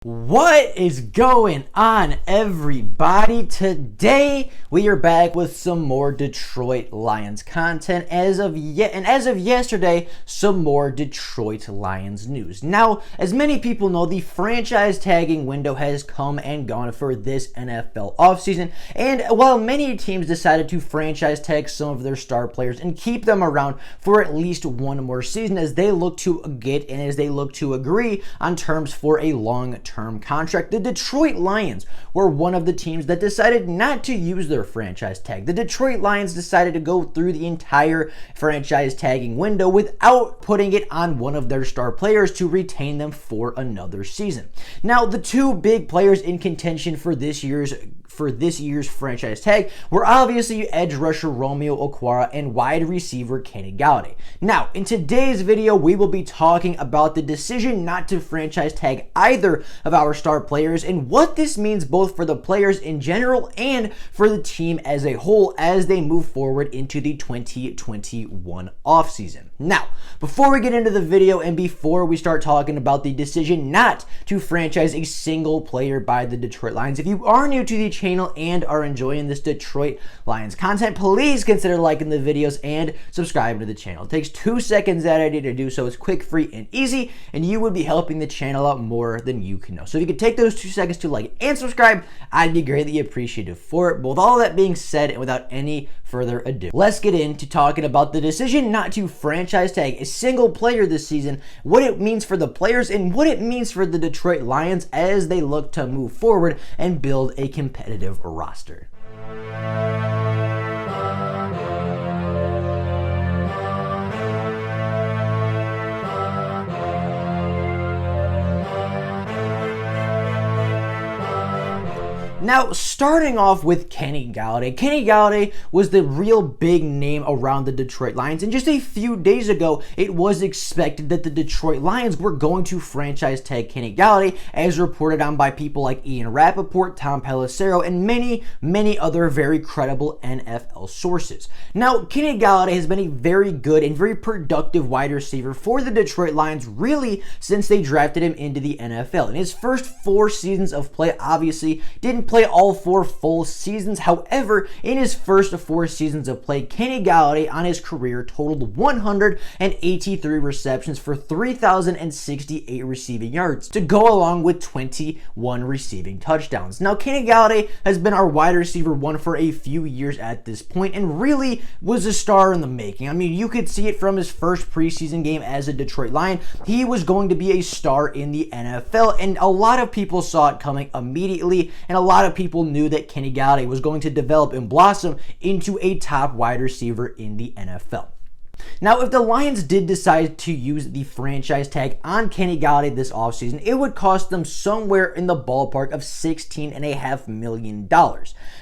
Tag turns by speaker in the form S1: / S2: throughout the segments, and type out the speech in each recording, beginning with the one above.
S1: What is going on, everybody? Today we are back with some more Detroit Lions content. As of yesterday, some more Detroit Lions news. Now, as many people know, the franchise tagging window has come and gone for this NFL offseason, and while many teams decided to franchise tag some of their star players and keep them around for at least one more season as they look to agree on terms for a long-term contract, the Detroit Lions were one of the teams that decided not to use their franchise tag. The Detroit Lions decided to go through the entire franchise tagging window without putting it on one of their star players to retain them for another season. Now, the two big players in contention for this year's franchise tag were obviously edge rusher Romeo Okwara and wide receiver Kenny Golladay. Now, in today's video, we will be talking about the decision not to franchise tag either of our star players and what this means both for the players in general and for the team as a whole as they move forward into the 2021 offseason. Now, before we get into the video and before we start talking about the decision not to franchise a single player by the Detroit Lions, if you are new to the channel and are enjoying this Detroit Lions content, please consider liking the videos and subscribing to the channel. It takes 2 seconds that I did to do so. It's quick, free, and easy, and you would be helping the channel out more than you can know. So if you could take those 2 seconds to like and subscribe, I'd be greatly appreciative for it. But with all that being said, and without any further ado, let's get into talking about the decision not to franchise tag a single player this season, what it means for the players, and what it means for the Detroit Lions as they look to move forward and build a competitive roster. Now, starting off with Kenny Golladay. Kenny Golladay was the real big name around the Detroit Lions, and just a few days ago, it was expected that the Detroit Lions were going to franchise tag Kenny Golladay, as reported on by people like Ian Rappaport, Tom Pelissero, and many other very credible NFL sources. Now, Kenny Golladay has been a very good and very productive wide receiver for the Detroit Lions, really, since they drafted him into the NFL. In his first 4 seasons of play, obviously, didn't play all 4 full seasons. However, in his first 4 seasons of play, Kenny Golladay on his career totaled 183 receptions for 3,068 receiving yards to go along with 21 receiving touchdowns. Now, Kenny Golladay has been our wide receiver 1 for a few years at this point and really was a star in the making. I mean, you could see it from his first preseason game as a Detroit Lion. He was going to be a star in the NFL, and a lot of people saw it coming immediately, and a lot of people knew that Kenny Golladay was going to develop and blossom into a top wide receiver in the NFL. Now, if the Lions did decide to use the franchise tag on Kenny Golladay this offseason, it would cost them somewhere in the ballpark of $16.5 million.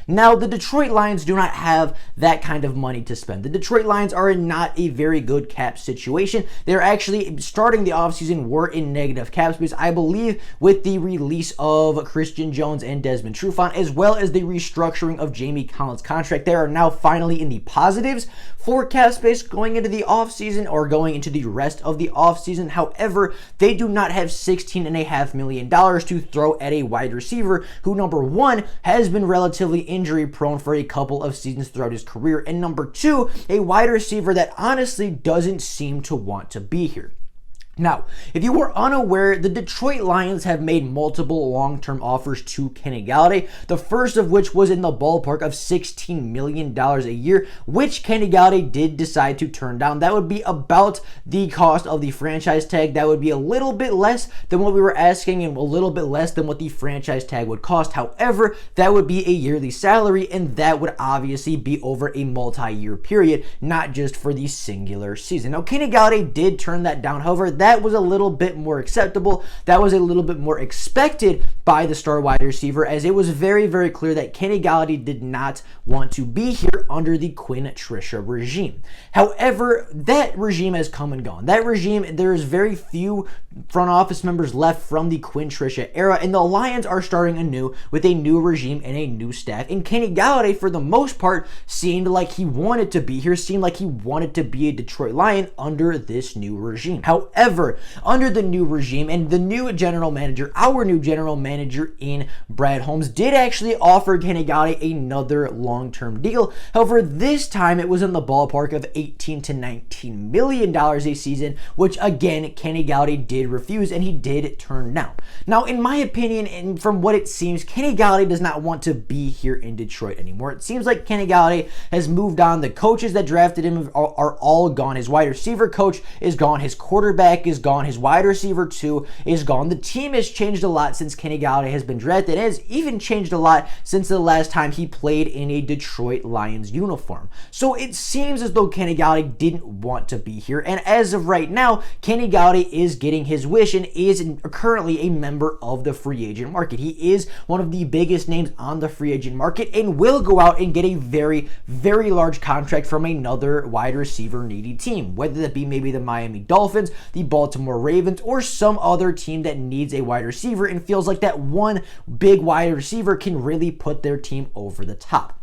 S1: Now, the Detroit Lions do not have that kind of money to spend. The Detroit Lions are in not a very good cap situation. They're actually, starting the offseason, were in negative cap space, I believe, with the release of Christian Jones and Desmond Trufant, as well as the restructuring of Jamie Collins' contract. They are now finally in the positives for cap space going into the offseason or going into the rest of the offseason. However, they do not have $16.5 million to throw at a wide receiver who, number 1, has been relatively injury prone for a couple of seasons throughout his career, and number 2, a wide receiver that honestly doesn't seem to want to be here. Now, if you were unaware, the Detroit Lions have made multiple long-term offers to Kenny Golladay, the first of which was in the ballpark of $16 million a year, which Kenny Golladay did decide to turn down. That would be about the cost of the franchise tag. That would be a little bit less than what we were asking and a little bit less than what the franchise tag would cost. However, that would be a yearly salary, and that would obviously be over a multi-year period, not just for the singular season. Now, Kenny Golladay did turn that down. However, that was a little bit more acceptable. That was a little bit more expected by the star wide receiver, as it was very, very clear that Kenny Golladay did not want to be here under the Quinn Tricia regime. However, that regime has come and gone. That regime, there's very few front office members left from the Quinn Tricia era, and the Lions are starting anew with a new regime and a new staff. And Kenny Golladay, for the most part, seemed like he wanted to be here, seemed like he wanted to be a Detroit Lion under this new regime. However, under the new regime and the new general manager, our new general manager in Brad Holmes, did actually offer Kenny Golladay another long-term deal. However, this time it was in the ballpark of $18 to $19 million a season, which again, Kenny Golladay did refuse and he did turn down. Now, in my opinion, and from what it seems, Kenny Golladay does not want to be here in Detroit anymore. It seems like Kenny Golladay has moved on. The coaches that drafted him are all gone. His wide receiver coach is gone. His quarterback is gone. His wide receiver 2 is gone. The team has changed a lot since Kenny Golladay has been drafted. It has even changed a lot since the last time he played in a Detroit Lions uniform. So it seems as though Kenny Golladay didn't want to be here. And as of right now, Kenny Golladay is getting his wish and is currently a member of the free agent market. He is one of the biggest names on the free agent market and will go out and get a very, very large contract from another wide receiver needy team, whether that be maybe the Miami Dolphins, the Baltimore Ravens, or some other team that needs a wide receiver and feels like that one big wide receiver can really put their team over the top.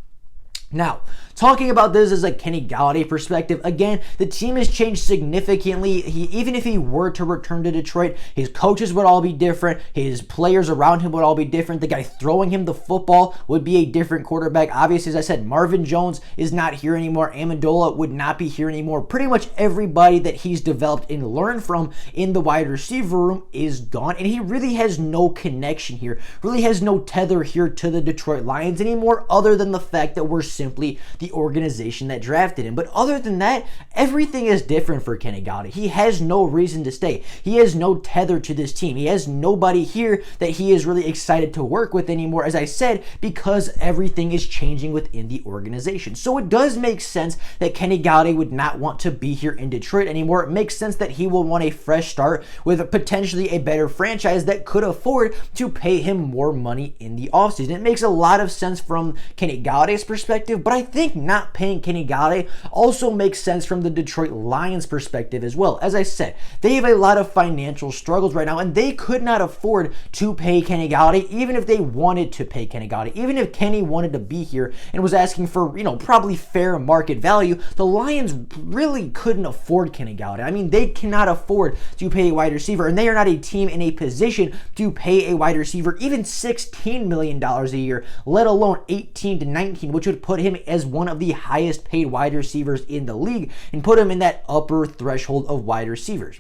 S1: Now, talking about this as a Kenny Golladay perspective, again, the team has changed significantly. Even if he were to return to Detroit, his coaches would all be different. His players around him would all be different. The guy throwing him the football would be a different quarterback. Obviously, as I said, Marvin Jones is not here anymore. Amendola would not be here anymore. Pretty much everybody that he's developed and learned from in the wide receiver room is gone, and he really has no connection here, really has no tether here to the Detroit Lions anymore, other than the fact that we're simply the organization that drafted him. But other than that, everything is different for Kenny Golladay. He has no reason to stay. He has no tether to this team. He has nobody here that he is really excited to work with anymore, as I said, because everything is changing within the organization. So it does make sense that Kenny Golladay would not want to be here in Detroit anymore. It makes sense that he will want a fresh start with potentially a better franchise that could afford to pay him more money in the offseason. It makes a lot of sense from Kenny Galladay's perspective, but I think not paying Kenny Golladay also makes sense from the Detroit Lions perspective as well. As I said, they have a lot of financial struggles right now, and they could not afford to pay Kenny Golladay, even if they wanted to pay Kenny Golladay. Even if Kenny wanted to be here and was asking for, probably fair market value, the Lions really couldn't afford Kenny Golladay. I mean, they cannot afford to pay a wide receiver, and they are not a team in a position to pay a wide receiver even $16 million a year, let alone 18 to 19, which would put him as one of the highest paid wide receivers in the league and put him in that upper threshold of wide receivers.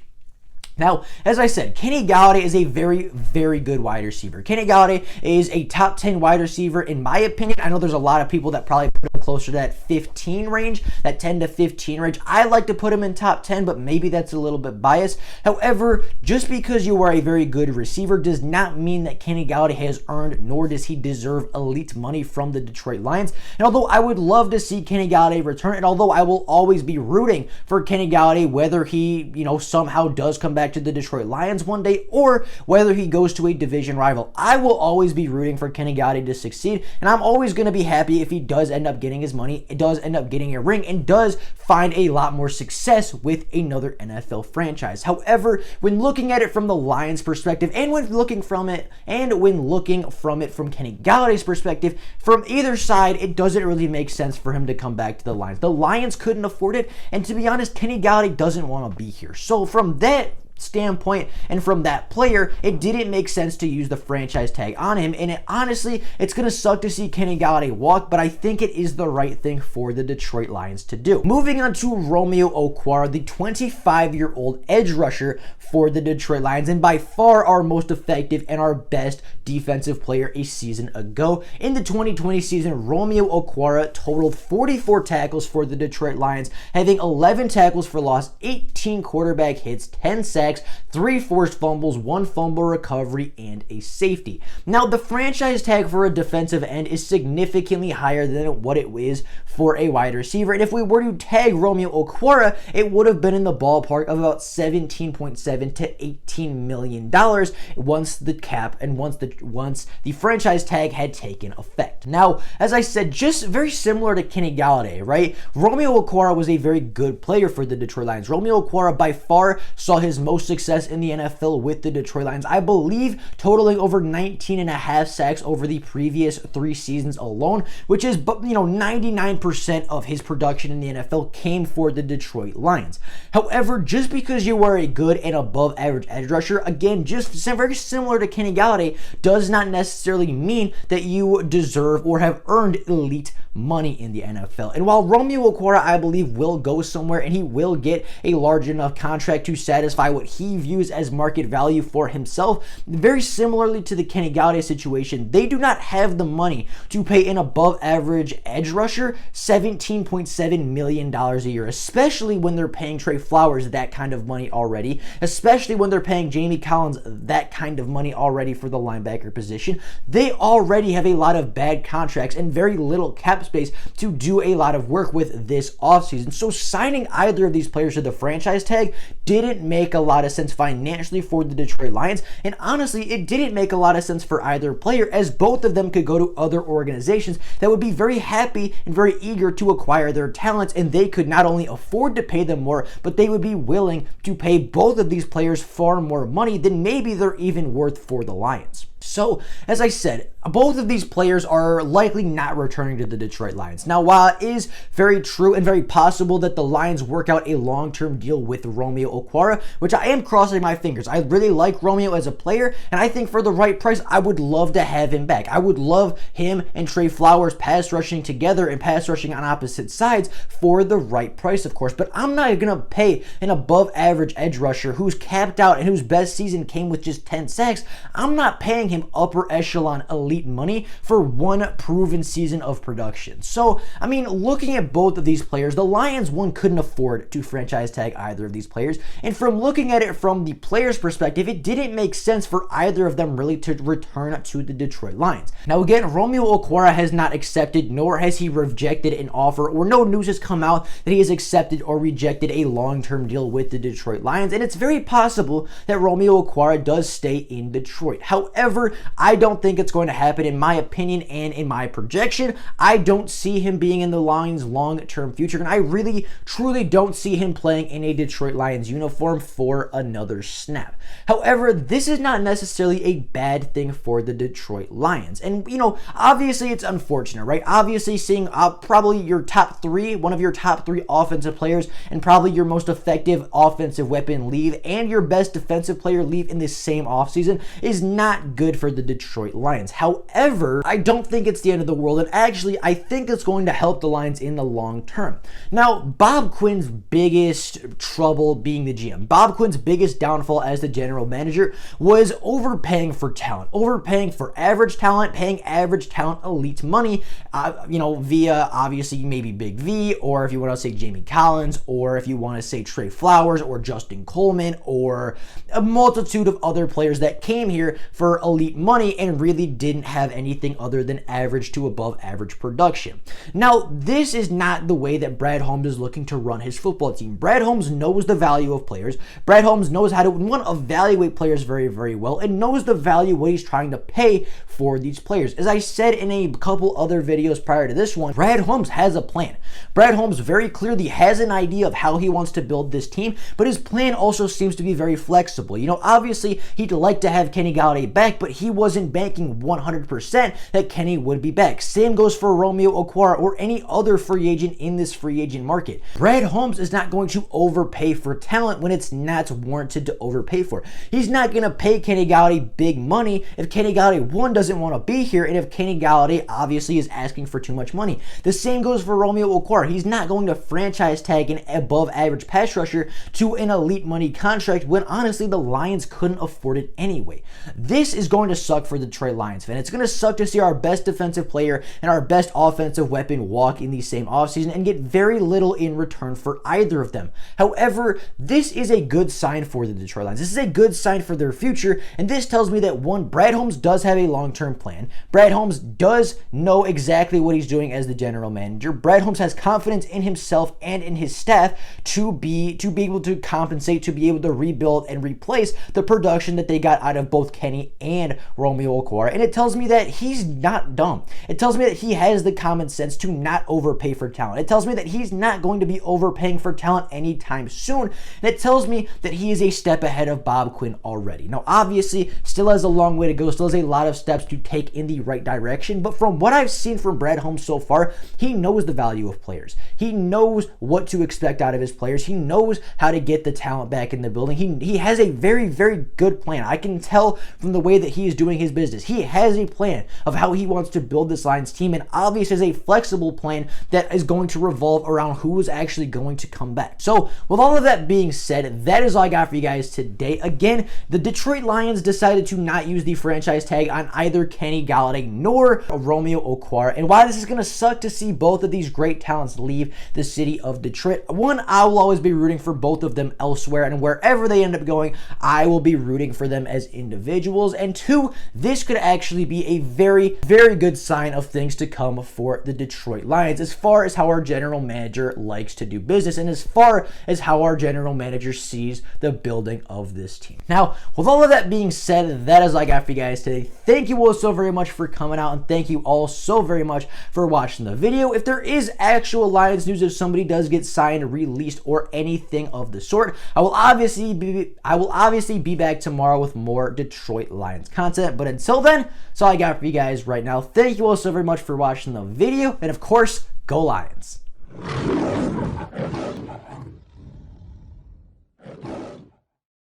S1: Now, as I said, Kenny Golladay is a very, very good wide receiver. Kenny Golladay is a top 10 wide receiver in my opinion. I know there's a lot of people that probably put him closer to that 15 range, that 10 to 15 range. I like to put him in top 10, but maybe that's a little bit biased. However, just because you are a very good receiver does not mean that Kenny Golladay has earned, nor does he deserve elite money from the Detroit Lions. And although I would love to see Kenny Golladay return, and although I will always be rooting for Kenny Golladay, whether he, somehow does come back to the Detroit Lions one day, or whether he goes to a division rival, I will always be rooting for Kenny Golladay to succeed, and I'm always going to be happy if he does end up getting his money, it does end up getting a ring, and does find a lot more success with another NFL franchise. However, when looking at it from the Lions perspective, and when looking from it from Kenny Galladay's perspective, from either side, it doesn't really make sense for him to come back to the Lions. The Lions couldn't afford it, and to be honest, Kenny Golladay doesn't want to be here. So from that standpoint and from that player, it didn't make sense to use the franchise tag on him, and honestly, it's going to suck to see Kenny Golladay walk, but I think it is the right thing for the Detroit Lions to do. Moving on to Romeo Okwara, the 25-year-old edge rusher for the Detroit Lions, and by far our most effective and our best defensive player a season ago. In the 2020 season, Romeo Okwara totaled 44 tackles for the Detroit Lions, having 11 tackles for loss, 18 quarterback hits, 10 sacks, sacks, 3 forced fumbles, 1 fumble recovery, and a safety. Now, the franchise tag for a defensive end is significantly higher than what it is for a wide receiver. And if we were to tag Romeo Okwara, it would have been in the ballpark of about $17.7 to $18 million once the cap and once the franchise tag had taken effect. Now, as I said, just very similar to Kenny Golladay, right? Romeo Okwara was a very good player for the Detroit Lions. Romeo Okwara by far saw his most success in the NFL with the Detroit Lions. I believe totaling over 19 and a half sacks over the previous 3 seasons alone, which is, 99% of his production in the NFL came for the Detroit Lions. However, just because you are a good and above average edge rusher, again, just very similar to Kenny Golladay, does not necessarily mean that you deserve or have earned elite money in the NFL. And while Romeo Okwara, I believe, will go somewhere and he will get a large enough contract to satisfy what he views as market value for himself, very similarly to the Kenny Golladay situation, they do not have the money to pay an above average edge rusher $17.7 million a year, especially when they're paying Trey Flowers that kind of money already, especially when they're paying Jamie Collins that kind of money already for the linebacker position. They already have a lot of bad contracts and very little cap space to do a lot of work with this offseason. So signing either of these players to the franchise tag didn't make a lot of sense financially for the Detroit Lions, and honestly, it didn't make a lot of sense for either player, as both of them could go to other organizations that would be very happy and very eager to acquire their talents, and they could not only afford to pay them more, but they would be willing to pay both of these players far more money than maybe they're even worth for the Lions. So, as I said, both of these players are likely not returning to the Detroit Lions. Now, while it is very true and very possible that the Lions work out a long-term deal with Romeo Okwara, which I am crossing my fingers. I really like Romeo as a player, and I think for the right price, I would love to have him back. I would love him and Trey Flowers pass rushing together and pass rushing on opposite sides for the right price, of course. But I'm not going to pay an above-average edge rusher who's capped out and whose best season came with just 10 sacks. I'm not paying him upper echelon elite money for one proven season of production. So, I mean, looking at both of these players, the Lions, one, couldn't afford to franchise tag either of these players. And from looking at it from the player's perspective, it didn't make sense for either of them really to return to the Detroit Lions. Now, again, Romeo Okwara has not accepted, nor has he rejected an offer, or no news has come out that he has accepted or rejected a long-term deal with the Detroit Lions. And it's very possible that Romeo Okwara does stay in Detroit. However, I don't think it's going to happen in my opinion and in my projection. I don't see him being in the Lions' long-term future, and I really, truly don't see him playing in a Detroit Lions uniform for another snap. However, this is not necessarily a bad thing for the Detroit Lions. And, obviously it's unfortunate, right? Obviously seeing probably your top 3, one of your top 3 offensive players and probably your most effective offensive weapon leave and your best defensive player leave in this same offseason is not good for the Detroit Lions. However, I don't think it's the end of the world, and actually I think it's going to help the Lions in the long term. Now, Bob Quinn's biggest trouble being the GM, Bob Quinn's biggest downfall as the general manager was overpaying for talent, overpaying for average talent, paying average talent elite money, via obviously maybe Big V, or if you want to say Jamie Collins, or if you want to say Trey Flowers, or Justin Coleman, or a multitude of other players that came here for elite money and really didn't have anything other than average to above average production. Now, this is not the way that Brad Holmes is looking to run his football team. Brad Holmes knows the value of players. Brad Holmes knows how to, one, evaluate players very, very well, and knows the value what he's trying to pay for these players. As I said in a couple other videos prior to this one, Brad Holmes has a plan. Brad Holmes very clearly has an idea of how he wants to build this team, but his plan also seems to be very flexible. Obviously, he'd like to have Kenny Golladay back, but he wasn't banking 100% that Kenny would be back. Same goes for Romeo Okwara or any other free agent in this free agent market. Brad Holmes is not going to overpay for talent when it's not warranted to overpay for. He's not going to pay Kenny Golladay big money if Kenny Golladay, one, doesn't want to be here, and if Kenny Golladay obviously is asking for too much money. The same goes for Romeo Okwara. He's not going to franchise tag an above average pass rusher to an elite money contract when honestly the Lions couldn't afford it anyway. This is going to suck for the Detroit Lions fan. It's going to suck to see our best defensive player and our best offensive weapon walk in the same offseason and get very little in return for either of them. However, this is a good sign for the Detroit Lions. This is a good sign for their future, and this tells me that, one, Brad Holmes does have a long-term plan. Brad Holmes does know exactly what he's doing as the general manager. Brad Holmes has confidence in himself and in his staff to be able to compensate, to be able to rebuild and replace the production that they got out of both Kenny and Romeo Okwara. And it tells me that he's not dumb. It tells me that he has the common sense to not overpay for talent. It tells me that he's not going to be overpaying for talent anytime soon. And it tells me that he is a step ahead of Bob Quinn already. Now, obviously, still has a long way to go, still has a lot of steps to take in the right direction. But from what I've seen from Brad Holmes so far, he knows the value of players. He knows what to expect out of his players. He knows how to get the talent back in the building. He has a very, very good plan. I can tell from the way that he is doing his business. He has a plan of how he wants to build this Lions team, and obviously has a flexible plan that is going to revolve around who is actually going to come back. So with all of that being said, that is all I got for you guys today. Again, the Detroit Lions decided to not use the franchise tag on either Kenny Golladay nor Romeo Okwara, and while this is going to suck to see both of these great talents leave the city of Detroit, one, I will always be rooting for both of them elsewhere, and wherever they end up going, I will be rooting for them as individuals. And two, this could actually be a very, very good sign of things to come for the Detroit Lions as far as how our general manager likes to do business and as far as how our general manager sees the building of this team. Now, with all of that being said, that is all I got for you guys today. Thank you all so very much for coming out, and thank you all so very much for watching the video. If there is actual Lions news, if somebody does get signed, released, or anything of the sort, I will obviously be back tomorrow with more Detroit Lions content. But until then, that's all I got for you guys right now. Thank you all so very much for watching the video, and of course, go Lions.